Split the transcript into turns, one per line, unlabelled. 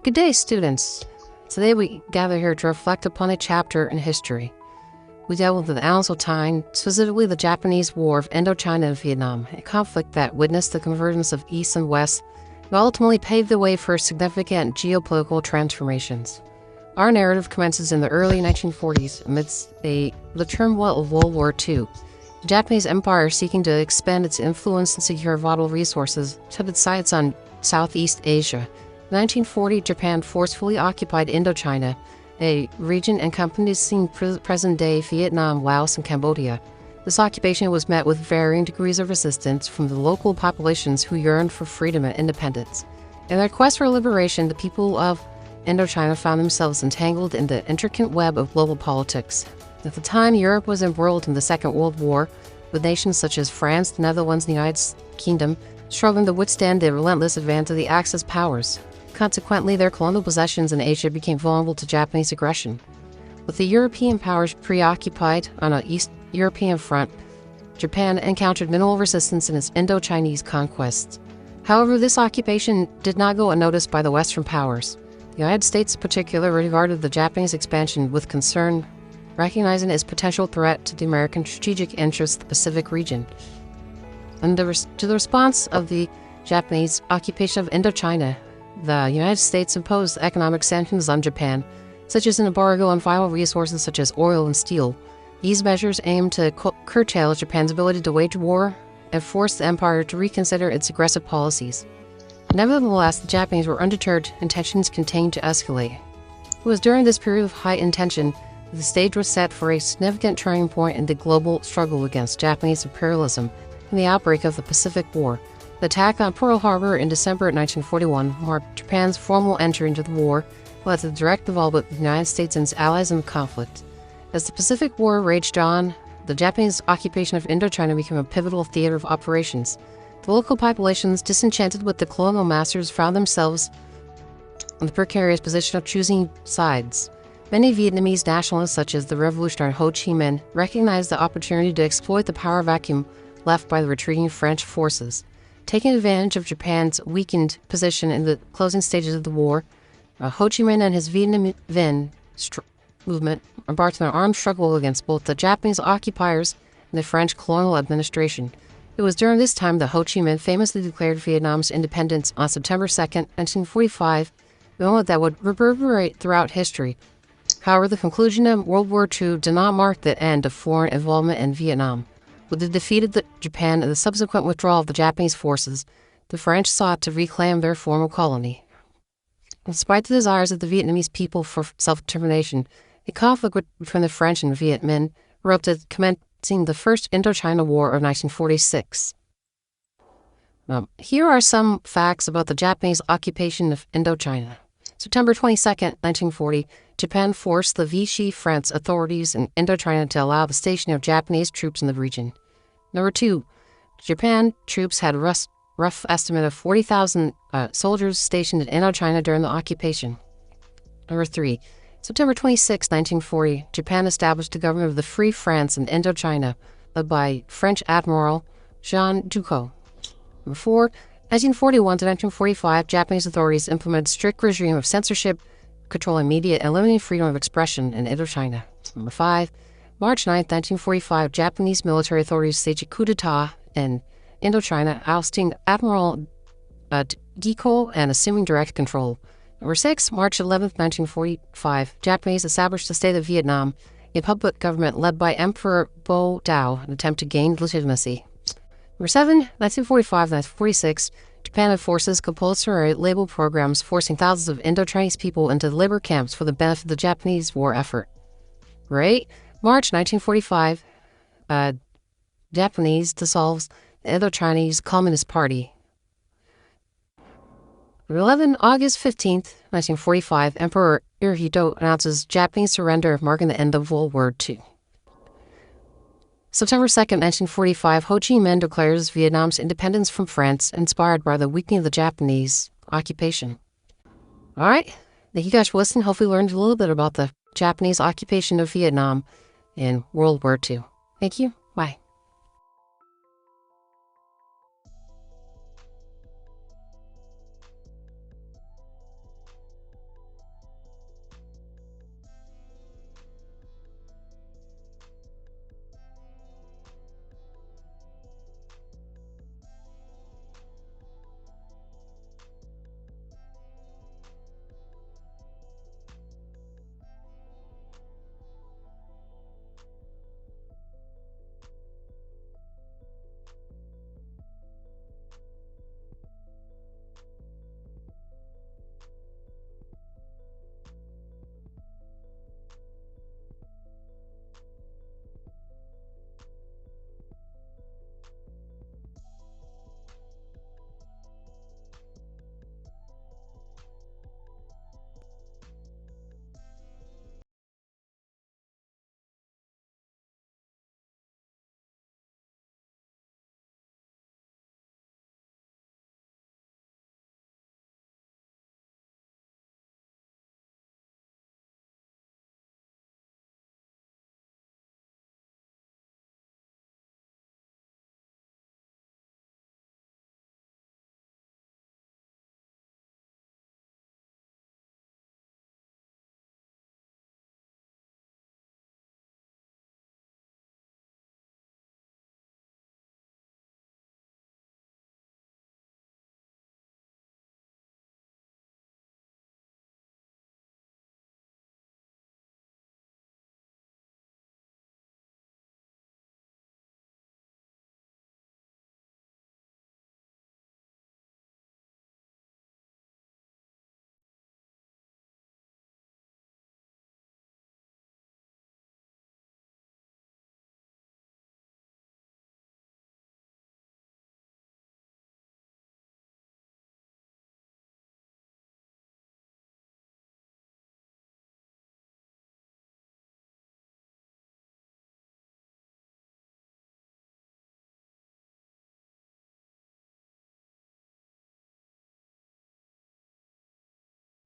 Good day, students. Today we gather here to reflect upon a chapter in history. We dealt with the annals of time, specifically the Japanese War of Indochina and Vietnam, a conflict that witnessed the convergence of East and West and ultimately paved the way for significant geopolitical transformations. Our narrative commences in the early 1940s amidst the turmoil of World War II. The Japanese Empire, seeking to expand its influence and secure vital resources, set its sights on Southeast Asia. In 1940, Japan forcefully occupied Indochina, a region encompassing present-day Vietnam, Laos, and Cambodia. This occupation was met with varying degrees of resistance from the local populations who yearned for freedom and independence. In their quest for liberation, the people of Indochina found themselves entangled in the intricate web of global politics. At the time, Europe was embroiled in the Second World War, with nations such as France, the Netherlands, and the United Kingdom struggling to withstand the relentless advance of the Axis powers. Consequently, their colonial possessions in Asia became vulnerable to Japanese aggression. With the European powers preoccupied on an East European front, Japan encountered minimal resistance in its Indo-Chinese conquests. However, this occupation did not go unnoticed by the Western powers. The United States in particular regarded the Japanese expansion with concern, recognizing its potential threat to the American strategic interests of the Pacific region. To the response of the Japanese occupation of Indochina, the United States imposed economic sanctions on Japan, such as an embargo on vital resources such as oil and steel. These measures aimed to curtail Japan's ability to wage war and force the empire to reconsider its aggressive policies. Nevertheless, the Japanese were undeterred and tensions continued to escalate. It was during this period of high tension that the stage was set for a significant turning point in the global struggle against Japanese imperialism and the outbreak of the Pacific War. The attack on Pearl Harbor in December 1941 marked Japan's formal entry into the war, led to the direct involvement of the United States and its allies in the conflict. As the Pacific War raged on, the Japanese occupation of Indochina became a pivotal theater of operations. The local populations, disenchanted with the colonial masters, found themselves in the precarious position of choosing sides. Many Vietnamese nationalists, such as the revolutionary Ho Chi Minh, recognized the opportunity to exploit the power vacuum left by the retreating French forces. Taking advantage of Japan's weakened position in the closing stages of the war, Ho Chi Minh and his Vietnam Vinh movement embarked on an armed struggle against both the Japanese occupiers and the French colonial administration. It was during this time that Ho Chi Minh famously declared Vietnam's independence on September 2, 1945, a moment that would reverberate throughout history. However, the conclusion of World War II did not mark the end of foreign involvement in Vietnam. With the defeat of Japan and the subsequent withdrawal of the Japanese forces, the French sought to reclaim their former colony. Despite the desires of the Vietnamese people for self-determination, a conflict between the French and Viet Minh erupted, commencing the First Indochina War of 1946. Here are some facts about the Japanese occupation of Indochina. September 22, 1940, Japan forced the Vichy French authorities in Indochina to allow the stationing of Japanese troops in the region. Number 2, Japan troops had a rough estimate of 40,000 soldiers stationed in Indochina during the occupation. Number 3, September 26, 1940, Japan established the government of the Free France in Indochina, led by French Admiral Jean Ducrot. Number 4, 1941 to 1945, Japanese authorities implemented a strict regime of censorship, controlling media and limiting freedom of expression in Indochina. Number 5, March 9, 1945, Japanese military authorities staged a coup d'etat in Indochina, ousting Admiral Decoll and assuming direct control. Number 6, March 11, 1945, Japanese established the State of Vietnam, a puppet government led by Emperor Bo Dao, in an attempt to gain legitimacy. Number 7, 1945-1946, Japan had forces compulsory labor programs forcing thousands of Indo-Chinese people into labor camps for the benefit of the Japanese war effort. Number 8, March 1945, Japanese dissolves the Indo-Chinese Communist Party. Number 11, August 15, 1945, Emperor Hirohito announces Japanese surrender, marking the end of World War II. September 2, 1945, Ho Chi Minh declares Vietnam's independence from France, inspired by the weakening of the Japanese occupation. All right, thank you guys for listening. Hopefully you learned a little bit about the Japanese occupation of Vietnam in World War II. Thank you.